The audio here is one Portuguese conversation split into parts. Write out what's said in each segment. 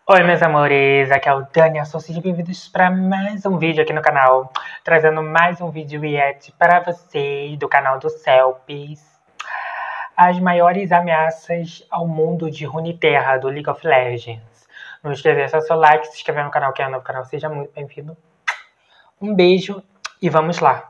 Oi, meus amores, aqui é o Daniel, sejam bem-vindos para mais um vídeo aqui no canal, trazendo mais um vídeo react para vocês do canal do Celpis. As maiores ameaças ao mundo de Runeterra, do League of Legends. Não esqueça de deixar seu like, se inscrever no canal, quem é novo no canal, seja muito bem-vindo. Um beijo e vamos lá.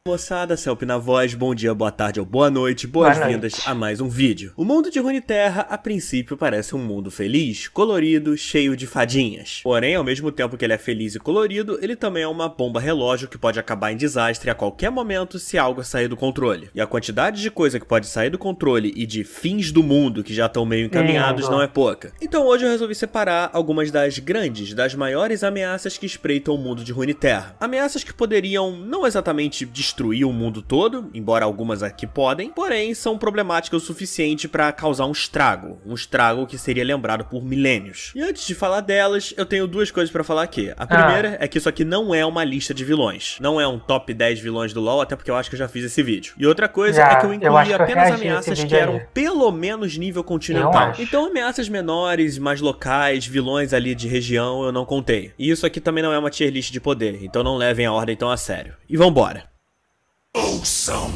Moçada, Celp na voz, bom dia, boa tarde ou boa noite, boas-vindas a mais um vídeo. O mundo de Runeterra, a princípio, parece um mundo feliz, colorido, cheio de fadinhas. Porém, ao mesmo tempo que ele é feliz e colorido, ele também é uma bomba relógio que pode acabar em desastre a qualquer momento se algo sair do controle. E a quantidade de coisa que pode sair do controle e de fins do mundo que já estão meio encaminhados não é pouca. Então hoje eu resolvi separar algumas das grandes, das maiores ameaças que espreitam o mundo de Runeterra. Ameaças que poderiam não exatamente destruir o mundo todo, embora algumas aqui podem, porém são problemáticas o suficiente para causar um estrago que seria lembrado por milênios. E antes de falar delas, eu tenho duas coisas para falar aqui. A primeira é que isso aqui não é uma lista de vilões, não é um top 10 vilões do LoL, até porque eu acho que eu já fiz esse vídeo. E outra coisa é que eu incluí apenas ameaças que eram pelo menos nível continental. Então ameaças menores, mais locais, vilões ali de região eu não contei. E isso aqui também não é uma tier list de poder, então não levem a ordem tão a sério. E vambora! Ouçam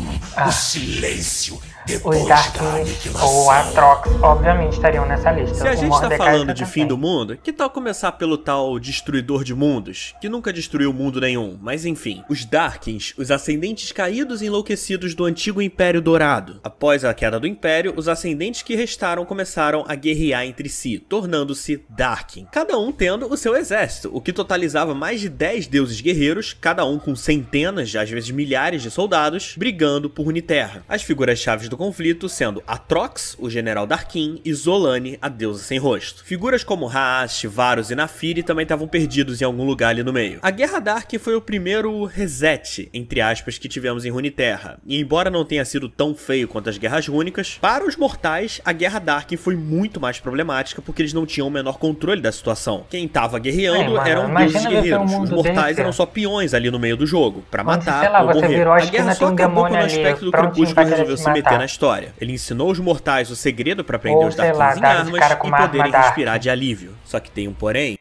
o silêncio. Os Darkins ou Atrox, obviamente, estariam nessa lista. Se a gente tá falando de fim do mundo, que tal começar pelo tal Destruidor de Mundos, que nunca destruiu mundo nenhum, mas enfim. Os Darkins, os ascendentes caídos e enlouquecidos do antigo Império Dourado. Após a queda do Império, os ascendentes que restaram começaram a guerrear entre si, tornando-se Darkin. Cada um tendo o seu exército, o que totalizava mais de 10 deuses guerreiros, cada um com centenas, às vezes milhares de soldados, brigando por Runeterra. As figuras-chave do conflito sendo Atrox, o general Darkin, e Zolane, a deusa sem rosto. Figuras como Haash, Varus e Naafiri também estavam perdidos em algum lugar ali no meio. A Guerra Dark foi o primeiro reset, entre aspas, que tivemos em Runeterra, e embora não tenha sido tão feio quanto as Guerras Rúnicas, para os mortais, a Guerra Dark foi muito mais problemática porque eles não tinham o menor controle da situação. Quem tava guerreando eram deuses guerreiros, os mortais eram só peões ali no meio do jogo, pra matar ou morrer. A guerra só acabou quando o aspecto do Crepúsculo resolveu se meter na história. Ele ensinou os mortais o segredo para prender os Darkins em armas e poderem respirar de alívio. Só que tem um porém.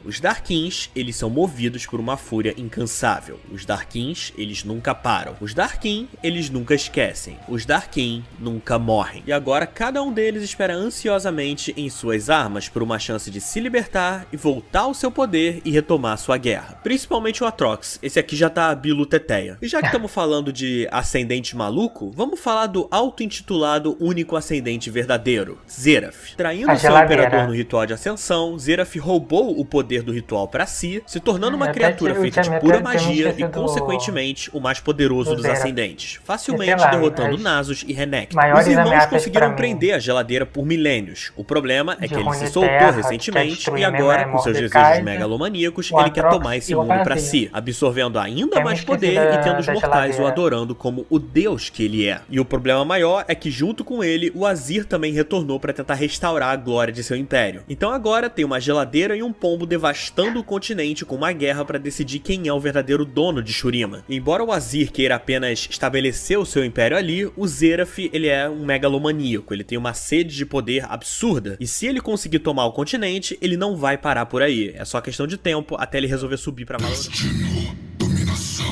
Os Darkins, eles são movidos por uma fúria incansável. Os Darkins, eles nunca param. Os Darkin, eles nunca esquecem. Os Darkin nunca morrem. E agora cada um deles espera ansiosamente em suas armas por uma chance de se libertar e voltar ao seu poder e retomar sua guerra. Principalmente o Atrox. Esse aqui já tá bilu teteia. E já que estamos falando de ascendente maluco, vamos falar do auto-intitulado único ascendente verdadeiro, Xerath. Traindo seu imperador no ritual de ascensão, Xerath roubou o poder do ritual para si, se tornando uma criatura feita de pura magia e, consequentemente, o mais poderoso dos ascendentes, facilmente derrotando Nasus e Renekton. Os irmãos conseguiram prender a geladeira por milênios. O problema é que ele se soltou recentemente e agora, com seus desejos megalomaníacos, ele quer tomar esse mundo para si, absorvendo ainda mais poder e tendo os mortais o adorando como o deus que ele é. E o problema maior é que, junto com ele, o Azir também retornou para tentar restaurar a glória de seu império. Então agora tem uma geladeira e um pombo devastando o continente com uma guerra para decidir quem é o verdadeiro dono de Shurima. E embora o Azir queira apenas estabelecer o seu império ali, o Xerath, ele é um megalomaníaco, ele tem uma sede de poder absurda, e se ele conseguir tomar o continente, ele não vai parar por aí, é só questão de tempo até ele resolver subir pra Valorant. Destino, dominação,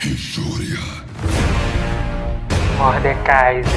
injúria. Mordekaiser.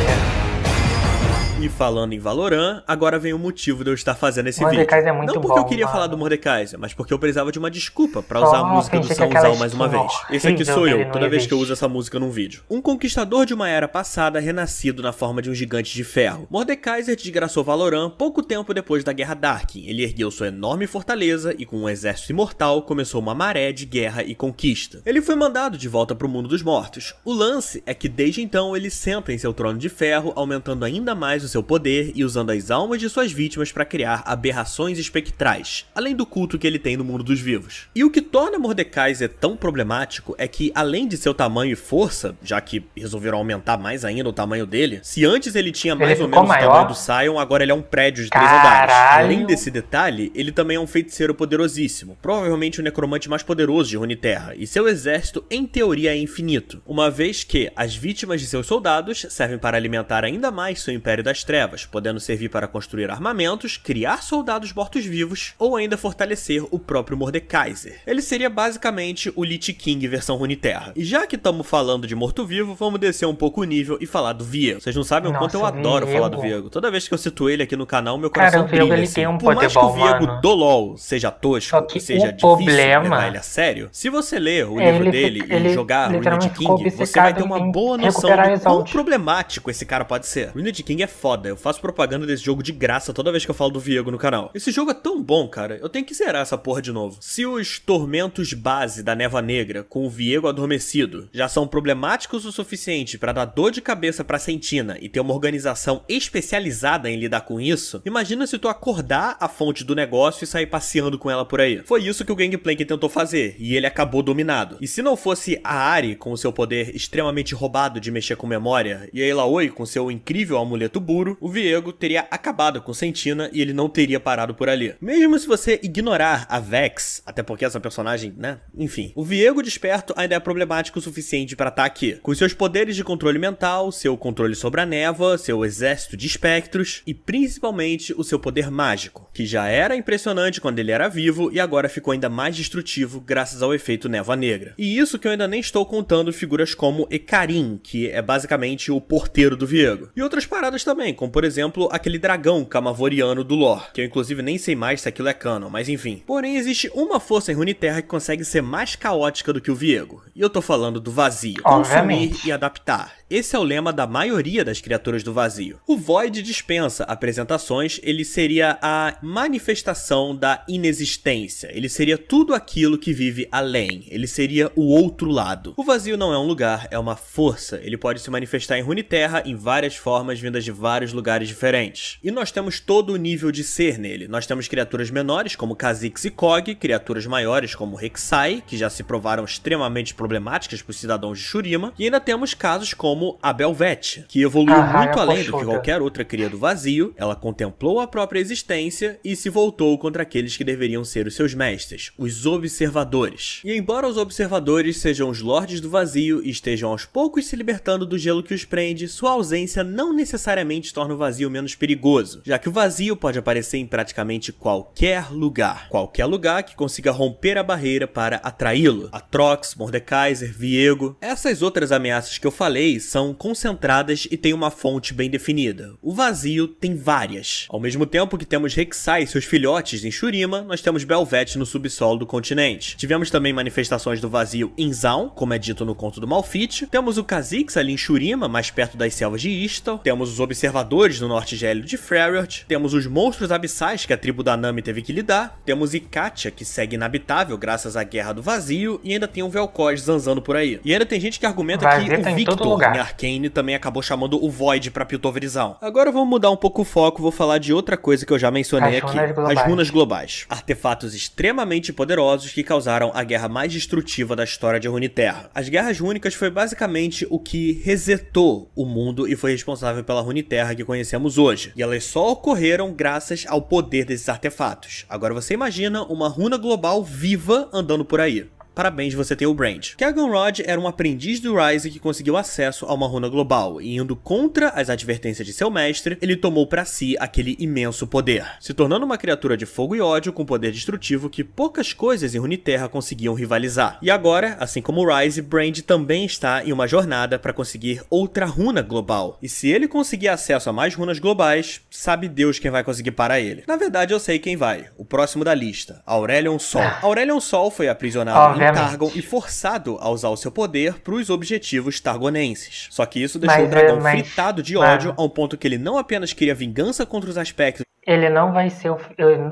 E falando em Valorant, agora vem o motivo de eu estar fazendo esse vídeo. Mordekaiser é muito não porque bom, eu queria falar do Mordekaiser, mas porque eu precisava de uma desculpa pra usar a música do Sanzal mais uma vez. Esse aqui sou eu, toda vez que eu uso essa música num vídeo. Um conquistador de uma era passada, renascido na forma de um gigante de ferro. Mordekaiser desgraçou Valorant pouco tempo depois da Guerra Darkin. Ele ergueu sua enorme fortaleza e, com um exército imortal, começou uma maré de guerra e conquista. Ele foi mandado de volta pro mundo dos mortos. O lance é que desde então ele senta em seu trono de ferro, aumentando ainda mais o seu poder e usando as almas de suas vítimas para criar aberrações espectrais, além do culto que ele tem no mundo dos vivos. E o que torna Mordekaiser tão problemático é que, além de seu tamanho e força, já que resolveram aumentar mais ainda o tamanho dele, se antes ele tinha mais ou menos o tamanho do Sion, agora ele é um prédio de 3 andares. Além desse detalhe, ele também é um feiticeiro poderosíssimo, provavelmente o necromante mais poderoso de Runeterra, e seu exército, em teoria, é infinito, uma vez que as vítimas de seus soldados servem para alimentar ainda mais seu Império das das trevas, podendo servir para construir armamentos, criar soldados mortos-vivos ou ainda fortalecer o próprio Mordekaiser. Ele seria basicamente o Lich King versão Runeterra. E já que estamos falando de morto-vivo, vamos descer um pouco o nível e falar do Viego. Vocês não sabem o quanto eu adoro falar do Viego. Toda vez que eu cito ele aqui no canal, meu coração brilha. Ele tem um Por mais que o Viego mano. do LoL seja tosco, seja difícil levar ele a sério, se você ler o livro dele e jogar Ruined King, você vai ter uma boa noção do quão problemático esse cara pode ser. Ruined King é foda, eu faço propaganda desse jogo de graça toda vez que eu falo do Viego no canal. Esse jogo é tão bom, cara, eu tenho que zerar essa porra de novo. Se os tormentos base da Névoa Negra com o Viego adormecido já são problemáticos o suficiente pra dar dor de cabeça pra Sentina e ter uma organização especializada em lidar com isso, imagina se tu acordar a fonte do negócio e sair passeando com ela por aí. Foi isso que o Gangplank tentou fazer, e ele acabou dominado. E se não fosse a Ahri com o seu poder extremamente roubado de mexer com memória, e a Elaoi com seu incrível amuleto Buro, o Viego teria acabado com Sentina e ele não teria parado por ali. Mesmo se você ignorar a Vex, até porque essa personagem, né? Enfim, o Viego desperto ainda é problemático o suficiente para estar aqui. Com seus poderes de controle mental, seu controle sobre a névoa, seu exército de espectros e principalmente o seu poder mágico, que já era impressionante quando ele era vivo e agora ficou ainda mais destrutivo graças ao efeito Névoa Negra. E isso que eu ainda nem estou contando figuras como Ekarim, que é basicamente o porteiro do Viego. E outras paradas também, como por exemplo aquele dragão camavoriano do lore, que eu inclusive nem sei mais se aquilo é canon, mas enfim. Porém existe uma força em Runeterra que consegue ser mais caótica do que o Viego, e eu tô falando do vazio. Consumir e adaptar. Esse é o lema da maioria das criaturas do vazio. O Void dispensa apresentações, ele seria a manifestação da inexistência. Ele seria tudo aquilo que vive além. Ele seria o outro lado. O vazio não é um lugar, é uma força. Ele pode se manifestar em Runeterra em várias formas vindas de vários lugares diferentes. E nós temos todo o nível de ser nele. Nós temos criaturas menores como Kha'Zix e Kog, criaturas maiores como Rek'Sai, que já se provaram extremamente problemáticas para os cidadãos de Shurima, e ainda temos casos como a Belveth, que evoluiu muito além do que qualquer outra cria do vazio. Ela contemplou a própria existência e se voltou contra aqueles que deveriam ser os seus mestres, os observadores. E embora os observadores sejam os lordes do vazio e estejam aos poucos se libertando do gelo que os prende, sua ausência não necessariamente torna o vazio menos perigoso, já que o vazio pode aparecer em praticamente qualquer lugar que consiga romper a barreira para atraí-lo. Atrox, Mordekaiser, Viego. Essas outras ameaças que eu falei são concentradas e têm uma fonte bem definida. O vazio tem várias. Ao mesmo tempo que temos Rek'Sai e seus filhotes em Shurima, nós temos Belveth no subsolo do continente. Tivemos também manifestações do vazio em Zaun, como é dito no conto do Malfit. Temos o Kha'Zix ali em Shurima, mais perto das selvas de Ystal. Temos os observadores no norte gélido de Freljord. Temos os monstros abissais que a tribo da Nami teve que lidar. Temos Ikatia, que segue inabitável graças à guerra do vazio. E ainda tem o Vel'Koz zanzando por aí. E ainda tem gente que argumenta que o Victor em Arcane também acabou chamando o Void pra Piltoverizão. Agora vamos mudar um pouco o foco, vou falar de outra coisa que eu já mencionei aqui. As runas globais. Artefatos extremamente poderosos que causaram a guerra mais destrutiva da história de Runeterra. As guerras rúnicas foi basicamente o que resetou o mundo e foi responsável pela Runeterra que conhecemos hoje. E elas só ocorreram graças ao poder desses artefatos. Agora você imagina uma runa global viva andando por aí. Parabéns, você tem o Brand. Kerghanrod era um aprendiz do Ryze que conseguiu acesso a uma runa global, e indo contra as advertências de seu mestre, ele tomou pra si aquele imenso poder, se tornando uma criatura de fogo e ódio com poder destrutivo que poucas coisas em Runeterra conseguiam rivalizar. E agora, assim como o Ryze, Brand também está em uma jornada para conseguir outra runa global. E se ele conseguir acesso a mais runas globais, sabe Deus quem vai conseguir parar ele. Na verdade, eu sei quem vai. O próximo da lista, Aurelion Sol. Aurelion Sol foi aprisionado em Targon e forçado a usar o seu poder para os objetivos targonenses. Só que isso deixou o dragão fritado de ódio a um ponto que ele não apenas queria vingança contra os aspectos. Ele não vai ser o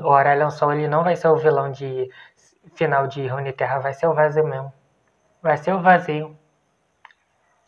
Aurelion Sol, ele não vai ser o vilão de final de Runeterra, vai ser o vazio mesmo. Vai ser o vazio.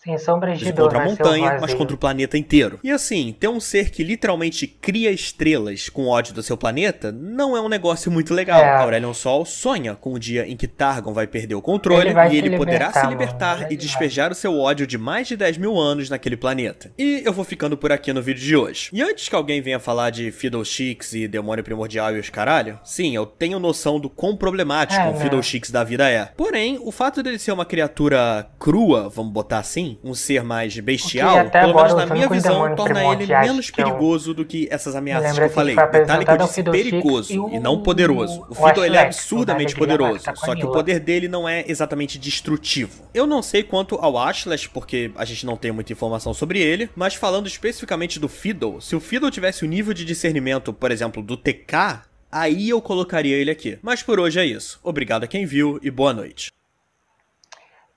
Sem sombras de dor, contra a montanha, mas contra o planeta inteiro. E assim, ter um ser que literalmente cria estrelas com ódio do seu planeta não é um negócio muito legal. Aurelion Sol sonha com o dia em que Targon vai perder o controle e ele poderá se libertar e despejar o seu ódio de mais de 10 mil anos naquele planeta. E eu vou ficando por aqui no vídeo de hoje. E antes que alguém venha falar de Fiddlesticks e Demônio Primordial e os caralho, sim, eu tenho noção do quão problemático o Fiddlesticks da vida é. Porém, o fato dele ser uma criatura crua, vamos botar assim, Darkin, um ser mais bestial, até pelo agora menos na os minha únicos visão, demônios torna ele primordiais menos que eu perigoso do que essas ameaças que lembro eu que falei. foi Detalhe que eu apresentado é o disse Fiddlesticks perigoso e e não poderoso. O o Fiddle ele é Ashlex, absurdamente o da Grilha poderoso, Maca com a só que o Nila. poder dele não é exatamente destrutivo. Eu não sei quanto ao Ashlex, porque a gente não tem muita informação sobre ele, mas falando especificamente do Fiddle, se o Fiddle tivesse o nível de discernimento, por exemplo, do TK, aí eu colocaria ele aqui. Mas por hoje é isso. Obrigado a quem viu e boa noite.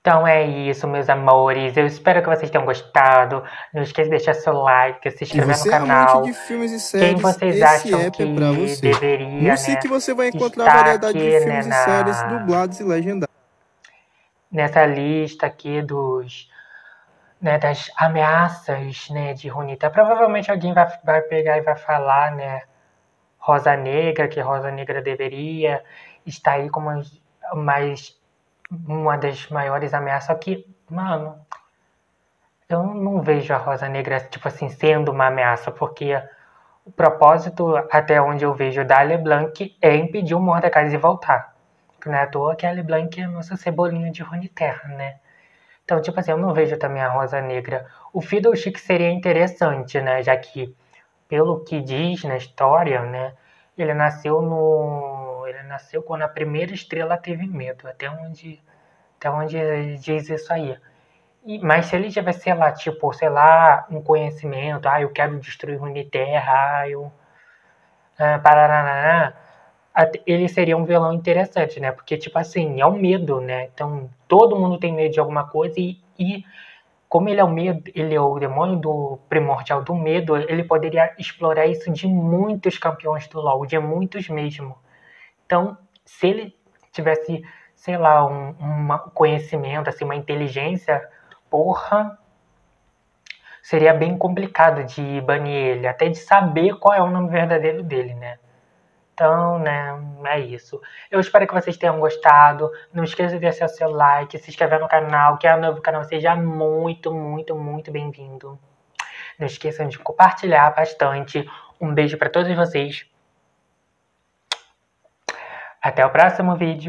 Então é isso, meus amores. Eu espero que vocês tenham gostado. Não esqueça de deixar seu like, se inscrever no canal. Amante de filmes e Quem séries, vocês esse acham app que é pra você. deveria, No SIC você vai encontrar estar variedade de aqui, filmes e séries dublados e legendados. nessa lista aqui das ameaças, de Runita? Provavelmente alguém vai pegar e vai falar, Rosa Negra, que Rosa Negra deveria estar aí como uma das maiores ameaças. Só que, mano, eu não vejo a Rosa Negra, tipo assim, sendo uma ameaça, porque o propósito, até onde eu vejo, da LeBlanc é impedir o Mordecai de voltar. Não é à toa que a LeBlanc é a nossa cebolinha de Runeterra, né? Então, tipo assim, eu não vejo também a Rosa Negra. O Fiddlesticks seria interessante, né? Já que, pelo que diz na história, né? Ele nasceu quando a primeira estrela teve medo. Até onde diz isso aí. Mas se ele tivesse, sei lá, um conhecimento, eu quero destruir Runeterra, parará, ele seria um vilão interessante, né? Porque, tipo assim, é o medo, né? Então, todo mundo tem medo de alguma coisa e como ele é o medo, ele é o demônio do primordial do medo, ele poderia explorar isso de muitos campeões do LoL, de muitos mesmo. Então, se ele tivesse, sei lá, um conhecimento, assim, uma inteligência, porra, seria bem complicado de banir ele, até de saber qual é o nome verdadeiro dele, né? Então, é isso. Eu espero que vocês tenham gostado. Não esqueça de deixar seu like, se inscrever no canal, que é novo canal, seja muito, muito, muito bem-vindo. Não esqueçam de compartilhar bastante. Um beijo para todos vocês. Até o próximo vídeo.